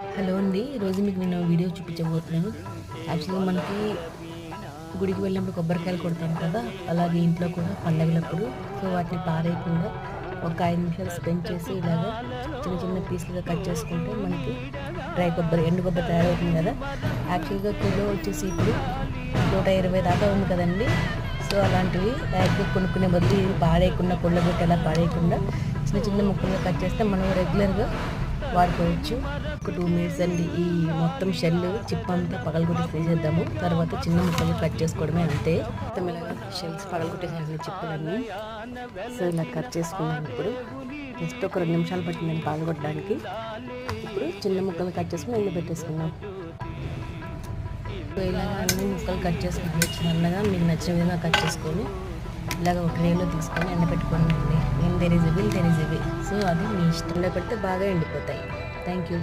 Hello అండి, ఈరోజు మీకు నేను వీడియో చూపించబోతున్నాను. యాక్చువల్గా మనకి గుడికి వెళ్ళినప్పుడు కొబ్బరికాయలు కొడతాం కదా, అలాగే ఇంట్లో కూడా పండగలప్పుడు సో వాటిని పారేయకుండా ఒక 5 నిమిషాలు స్పెండ్ చేసి ఇలాగా చిన్న చిన్న పీసులుగా కట్ చేసుకుంటే మనకి డ్రై కొబ్బరి, ఎండు కొబ్బరి తయారవుతుంది కదా. యాక్చువల్గా కిలో వచ్చేసి ఇప్పుడు 120 దాకా ఉంది కదండి. సో అలాంటివి డైరెక్ట్గా కొనుక్కునే బదులు ఇది పాడేయకుండా, పొళ్ళగొట్టి అలా పాడేయకుండా చిన్న చిన్న ముక్కలుగా కట్ చేస్తే మనం రెగ్యులర్గా వాడుకోవచ్చు. ఒక 2 మినిట్స్ అండి. ఈ మొత్తం షెల్ చిప్ అంతా పగలగొట్టి తీసేద్దాము. తర్వాత చిన్న ముక్కలు కట్ చేసుకోవడమే, అంతే. మొత్తం ఇలాగా షెల్స్ పగలగొట్టేసాను చిప్పులన్నీ. సో ఇలా కట్ చేసుకున్నాను. ఇప్పుడు జస్ట్ ఒక 2 నిమిషాలు పట్టిందని పగలగొట్టడానికి. ఇప్పుడు చిన్న ముక్కలు కట్ చేసుకుని ఎండ పెట్టేసుకున్నాం. సో ఇలాగ అన్ని ముక్కలు కట్ చేసుకుని చిన్నగా మీకు నచ్చిన విధంగా కట్ చేసుకొని ఇలాగ ఒక ట్రేలో తీసుకొని ఎండబెట్టుకోండి. There is a will, there is a way. So అది మీ ఇష్టంలో పెడితే బాగా ఎండిపోతాయి. Thank you.